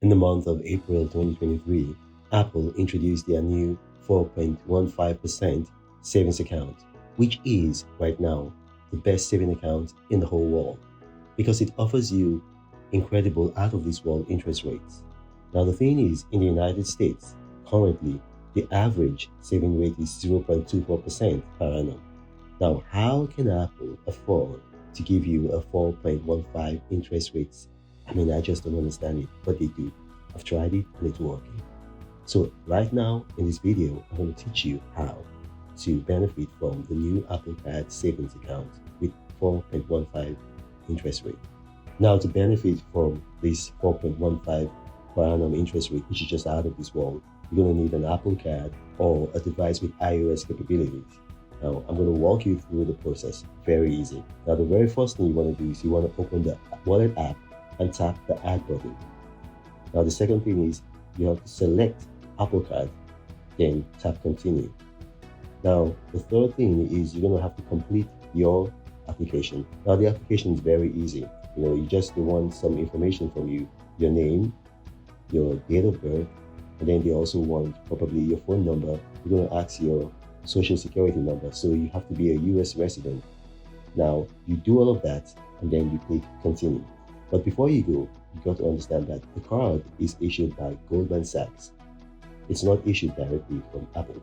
In the month of April 2023, Apple introduced their new 4.15% savings account, which is right now the best saving account in the whole world because it offers you incredible out of this world interest rates. Now, the thing is, in the United States, currently, the average saving rate is 0.24% per annum. Now, how can Apple afford to give you a 4.15 interest rates? I mean, I just don't understand it, but they do. I've tried it and it's working. So right now in this video, I'm going to teach you how to benefit from the new Apple Card savings account with 4.15 interest rate. Now, to benefit from this 4.15 per annum interest rate, which is just out of this world, you're going to need an Apple Card or a device with iOS capabilities. Now, I'm going to walk you through the process. Very easy. Now, the very first thing you want to do is you want to open the Wallet app and tap the Add button. Now, the second thing is you have to select Apple Card, then tap Continue. Now, the third thing is you're going to have to complete your application. Now, the application is very easy. You just want some information from you, your name, your date of birth, and then they also want probably your phone number. They're going to ask your social security number. So you have to be a US resident. Now, you do all of that, and then you click Continue. But before you go, you got to understand that the card is issued by Goldman Sachs. It's not issued directly from Apple.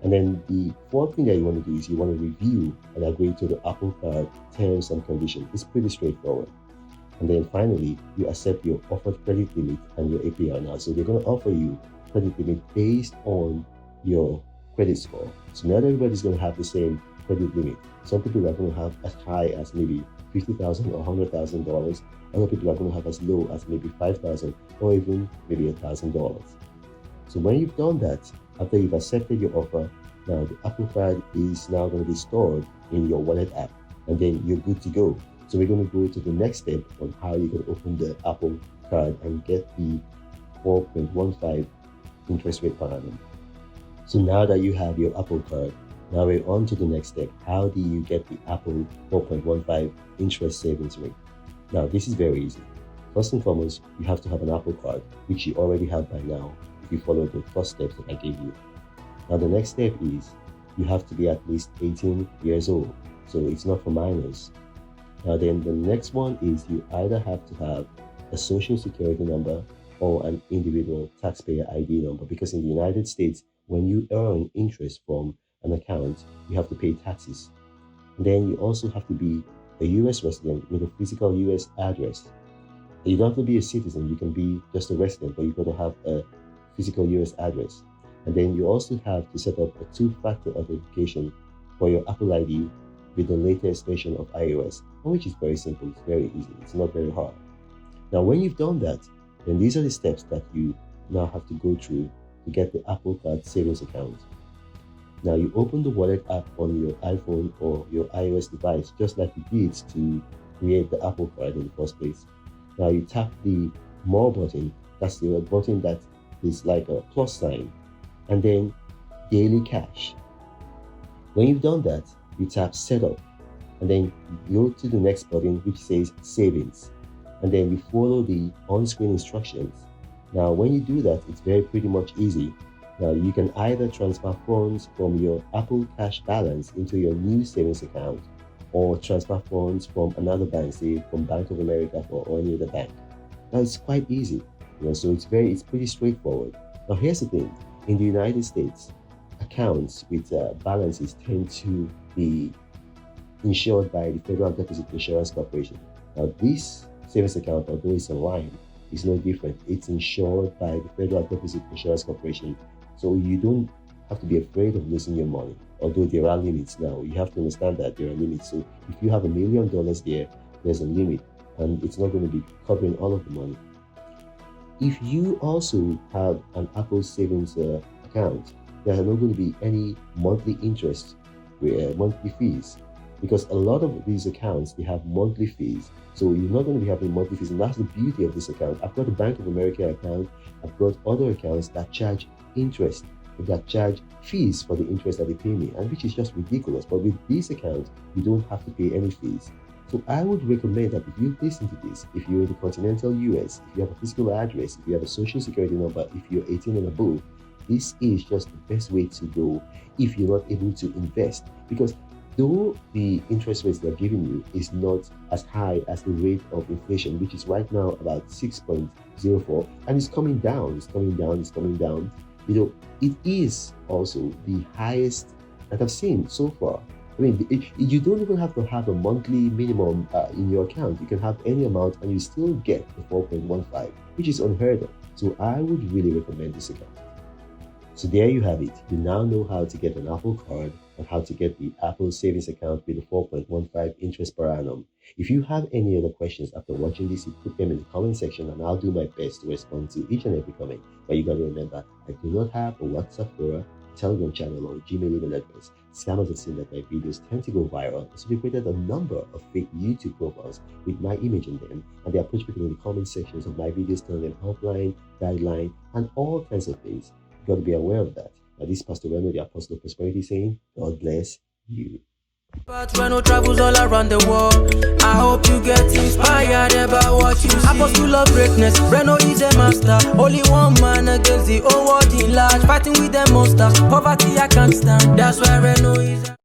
And then the fourth thing that you want to do is you want to review and agree to the Apple Card terms and conditions. It's pretty straightforward. And then finally, you accept your offered credit limit and your APR now. So they're going to offer you credit limit based on your credit score. So not everybody's going to have the same credit limit. Some people are going to have as high as maybe $50,000 or $100,000. Other people are going to have as low as maybe $5,000 or even maybe $1,000. So when you've done that, after you've accepted your offer, now the Apple Card is now going to be stored in your Wallet app, and then you're good to go. So we're going to go to the next step on how you can open the Apple Card and get the 4.15 interest rate per annum. So now that you have your Apple Card, now we're on to the next step. How do you get the Apple 4.15 interest savings rate? Now, this is very easy. First and foremost, you have to have an Apple Card, which you already have by now if you follow the first steps that I gave you. Now, the next step is you have to be at least 18 years old. So it's not for minors. Now, then the next one is you either have to have a social security number or an individual taxpayer ID number, because in the United States, when you earn interest from an account, you have to pay taxes. And then you also have to be a US resident with a physical US address. You don't have to be a citizen, you can be just a resident, but you've got to have a physical US address. And then you also have to set up a two-factor authentication for your Apple ID with the latest version of iOS, which is very simple, it's very easy, it's not very hard. Now, when you've done that, then these are the steps that you now have to go through to get the Apple Card savings account. Now, you open the Wallet app on your iPhone or your iOS device, just like you did to create the Apple Card in the first place. Now, you tap the More button, that's the button that is like a plus sign, and then Daily Cash. When you've done that, you tap Setup, and then you go to the next button, which says Savings, and then you follow the on-screen instructions. Now, when you do that, it's pretty much easy. Now, you can either transfer funds from your Apple Cash balance into your new savings account, or transfer funds from another bank, say from Bank of America or any other bank. Now, it's quite easy, so it's pretty straightforward. Now, here's the thing: in the United States, accounts with balances tend to be insured by the Federal Deposit Insurance Corporation. Now, this savings account, although it's online, is no different. It's insured by the Federal Deposit Insurance Corporation. So you don't have to be afraid of losing your money, although there are limits now. You have to understand that there are limits. So if you have $1 million there, there's a limit, and it's not going to be covering all of the money. If you also have an Apple savings account, there are not going to be any monthly interest, monthly fees, because a lot of these accounts, they have monthly fees. So you're not going to be having monthly fees, and that's the beauty of this account. I've got a Bank of America account. I've got other accounts that charge interest, that charge fees for the interest that they pay me, and which is just ridiculous. But with this account, you don't have to pay any fees. So I would recommend that if you listen to this, if you're in the continental US, if you have a physical address, if you have a social security number, if you're 18 and above, this is just the best way to go if you're not able to invest. Because though the interest rates they're giving you is not as high as the rate of inflation, which is right now about 6.04, and it's coming down, it's coming down, it's coming down. It is also the highest that I've seen so far. I mean, you don't even have to have a monthly minimum in your account. You can have any amount and you still get the 4.15, which is unheard of. So I would really recommend this account. So there you have it. You now know how to get an Apple card and how to get the Apple savings account with the 4.15 interest per annum. If you have any other questions after watching this, you put them in the comment section and I'll do my best to respond to each and every comment. But you got to remember, I do not have a WhatsApp or a Telegram channel or a Gmail email address. Scammers have seen that my videos tend to go viral, so they created a number of fake YouTube profiles with my image in them, and they approach people in the comment sections of my videos telling them helpline, guideline, and all kinds of things. You got to be aware of that. Now, this is Pastor Reno, the Apostle of Prosperity, saying, God bless you. But Reno travels all around the world. I hope you get inspired about what you see. Apostle of greatness, Reno is a master. Only one man against the whole world in large. Fighting with the monsters, poverty I can't stand. That's why Reno is